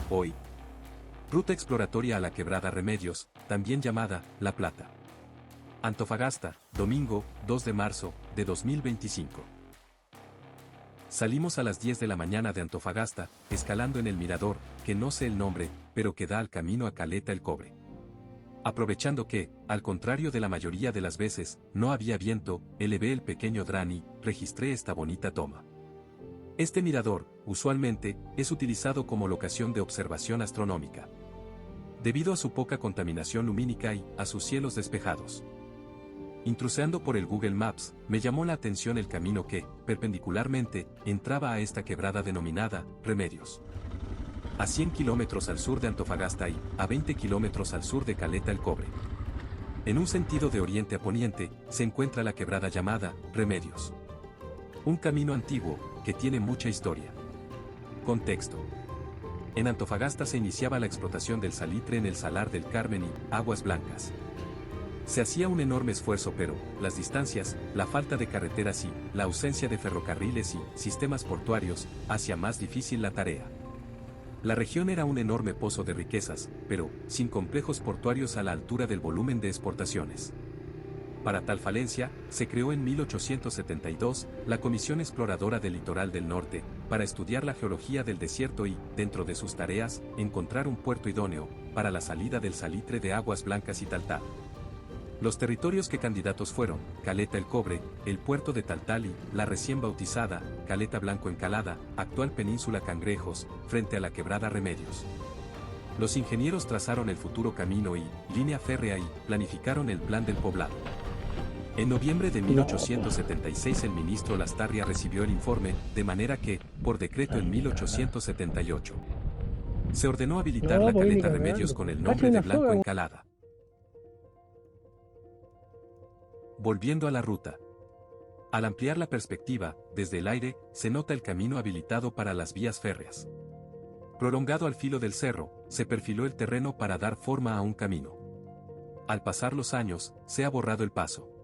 Hoy. Ruta exploratoria a la Quebrada Remedios, también llamada La Plata. Antofagasta, domingo, 2 de marzo, de 2025. Salimos a las 10 de la mañana de Antofagasta, escalando en el mirador, que no sé el nombre, pero que da al camino a Caleta el Cobre. Aprovechando que, al contrario de la mayoría de las veces, no había viento, elevé el pequeño dron y registré esta bonita toma. Este mirador, usualmente, es utilizado como locación de observación astronómica. Debido a su poca contaminación lumínica y a sus cielos despejados. Intruseando por el Google Maps, me llamó la atención el camino que, perpendicularmente, entraba a esta quebrada denominada Remedios. A 100 kilómetros al sur de Antofagasta y a 20 kilómetros al sur de Caleta el Cobre. En un sentido de oriente a poniente, se encuentra la quebrada llamada Remedios. Un camino antiguo, que tiene mucha historia. Contexto. En Antofagasta se iniciaba la explotación del salitre en el Salar del Carmen y Aguas Blancas. Se hacía un enorme esfuerzo pero, las distancias, la falta de carreteras y la ausencia de ferrocarriles y sistemas portuarios, hacía más difícil la tarea. La región era un enorme pozo de riquezas, pero, sin complejos portuarios a la altura del volumen de exportaciones. Para tal falencia, se creó en 1872, la Comisión Exploradora del Litoral del Norte, para estudiar la geología del desierto y, dentro de sus tareas, encontrar un puerto idóneo, para la salida del salitre de Aguas Blancas y Taltal. Los territorios que candidatos fueron, Caleta el Cobre, el puerto de Taltal y, la recién bautizada, Caleta Blanco Encalada, actual península Cangrejos, frente a la quebrada Remedios. Los ingenieros trazaron el futuro camino y, línea férrea y, planificaron el plan del poblado. En noviembre de 1876 el ministro Lastarria recibió el informe, de manera que, por decreto en 1878, se ordenó habilitar la Caleta Remedios con el nombre de Blanco Encalada. Volviendo a la ruta. Al ampliar la perspectiva, desde el aire, se nota el camino habilitado para las vías férreas. Prolongado al filo del cerro, se perfiló el terreno para dar forma a un camino. Al pasar los años, se ha borrado el paso.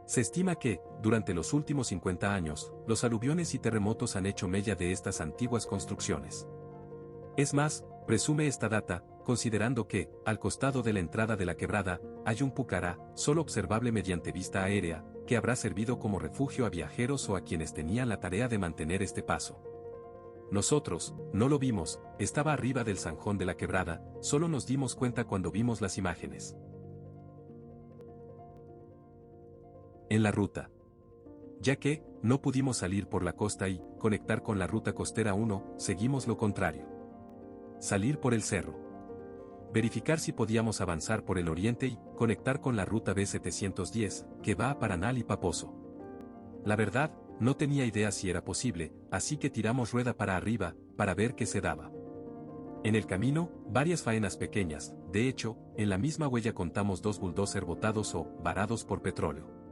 Se estima que, durante los últimos 50 años, los aluviones y terremotos han hecho mella de estas antiguas construcciones. Es más, presume esta data, considerando que, al costado de la entrada de la quebrada, hay un pucará, solo observable mediante vista aérea, que habrá servido como refugio a viajeros o a quienes tenían la tarea de mantener este paso. Nosotros, no lo vimos, estaba arriba del zanjón de la quebrada, solo nos dimos cuenta cuando vimos las imágenes. En la ruta. Ya que, no pudimos salir por la costa y, conectar con la ruta costera 1, seguimos lo contrario. Salir por el cerro. Verificar si podíamos avanzar por el oriente y, conectar con la ruta B710, que va a Paranal y Paposo. La verdad, no tenía idea si era posible, así que tiramos rueda para arriba, para ver qué se daba. En el camino, varias faenas pequeñas, de hecho, en la misma huella contamos 2 bulldozer botados o, varados por petróleo.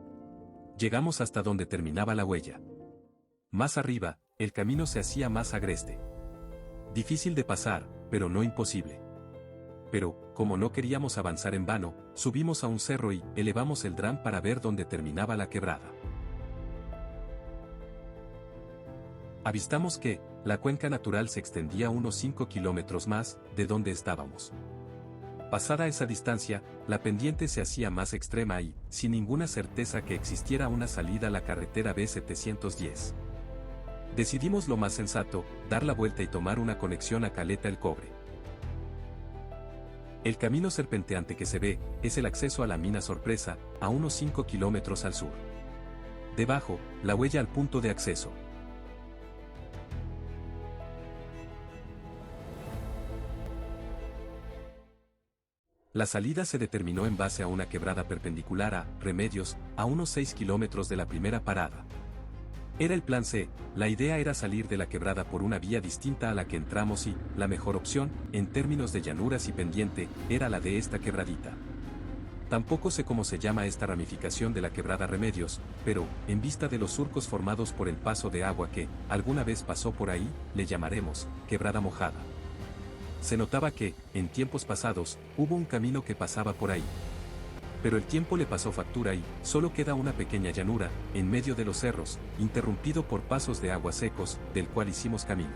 Llegamos hasta donde terminaba la huella. Más arriba, el camino se hacía más agreste. Difícil de pasar, pero no imposible. Pero, como no queríamos avanzar en vano, subimos a un cerro y elevamos el dron para ver dónde terminaba la quebrada. Avistamos que, la cuenca natural se extendía unos 5 kilómetros más, de donde estábamos. Pasada esa distancia, la pendiente se hacía más extrema y, sin ninguna certeza que existiera una salida a la carretera B710. Decidimos lo más sensato, dar la vuelta y tomar una conexión a Caleta el Cobre. El camino serpenteante que se ve, es el acceso a la mina Sorpresa, a unos 5 kilómetros al sur. Debajo, la huella al punto de acceso. La salida se determinó en base a una quebrada perpendicular a Remedios, a unos 6 kilómetros de la primera parada. Era el plan C, la idea era salir de la quebrada por una vía distinta a la que entramos y, la mejor opción, en términos de llanuras y pendiente, era la de esta quebradita. Tampoco sé cómo se llama esta ramificación de la quebrada Remedios, pero, en vista de los surcos formados por el paso de agua que, alguna vez pasó por ahí, le llamaremos, quebrada mojada. Se notaba que, en tiempos pasados, hubo un camino que pasaba por ahí. Pero el tiempo le pasó factura y, solo queda una pequeña llanura, en medio de los cerros, interrumpido por pasos de agua secos, del cual hicimos camino.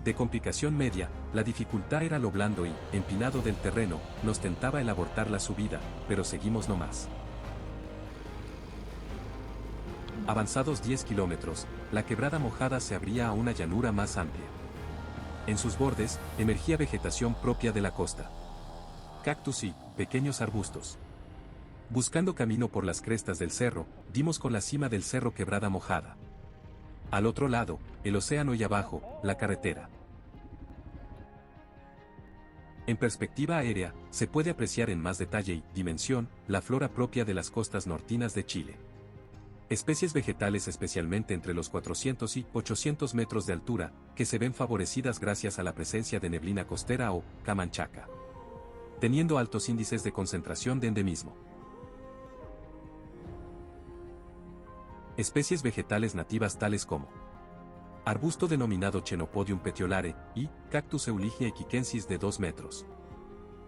De complicación media, la dificultad era lo blando y, empinado del terreno, nos tentaba el abortar la subida, pero seguimos nomás. Avanzados 10 kilómetros, la quebrada mojada se abría a una llanura más amplia. En sus bordes, emergía vegetación propia de la costa. Cactus y pequeños arbustos. Buscando camino por las crestas del cerro, dimos con la cima del cerro Quebrada Mojada. Al otro lado, el océano y abajo, la carretera. En perspectiva aérea, se puede apreciar en más detalle y dimensión la flora propia de las costas nortinas de Chile. Especies vegetales especialmente entre los 400 y 800 metros de altura, que se ven favorecidas gracias a la presencia de neblina costera o camanchaca, teniendo altos índices de concentración de endemismo. Especies vegetales nativas tales como arbusto denominado Chenopodium petiolare y Cactus Euligia equikensis de 2 metros.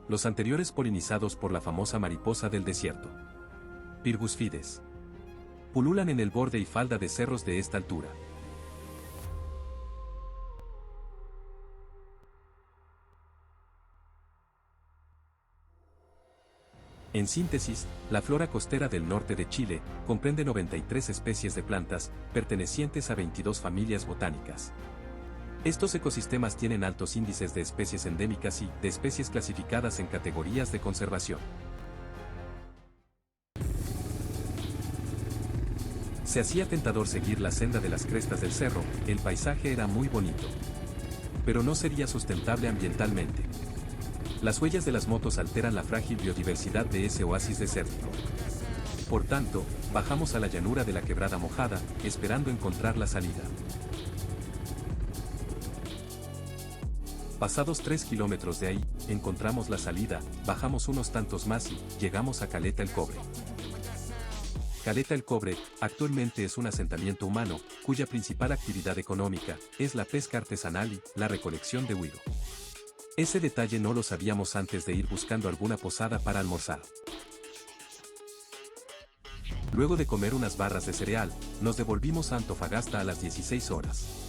Los anteriores polinizados por la famosa mariposa del desierto, Pyrgus fides. Pululan en el borde y falda de cerros de esta altura. En síntesis, la flora costera del norte de Chile comprende 93 especies de plantas, pertenecientes a 22 familias botánicas. Estos ecosistemas tienen altos índices de especies endémicas y de especies clasificadas en categorías de conservación. Se hacía tentador seguir la senda de las crestas del cerro, el paisaje era muy bonito. Pero no sería sustentable ambientalmente. Las huellas de las motos alteran la frágil biodiversidad de ese oasis desértico. Por tanto, bajamos a la llanura de la Quebrada Mojada, esperando encontrar la salida. Pasados 3 kilómetros de ahí, encontramos la salida, bajamos unos tantos más y llegamos a Caleta el Cobre. Caleta el Cobre, actualmente es un asentamiento humano, cuya principal actividad económica es la pesca artesanal y la recolección de huiro. Ese detalle no lo sabíamos antes de ir buscando alguna posada para almorzar. Luego de comer unas barras de cereal, nos devolvimos a Antofagasta a las 16 horas.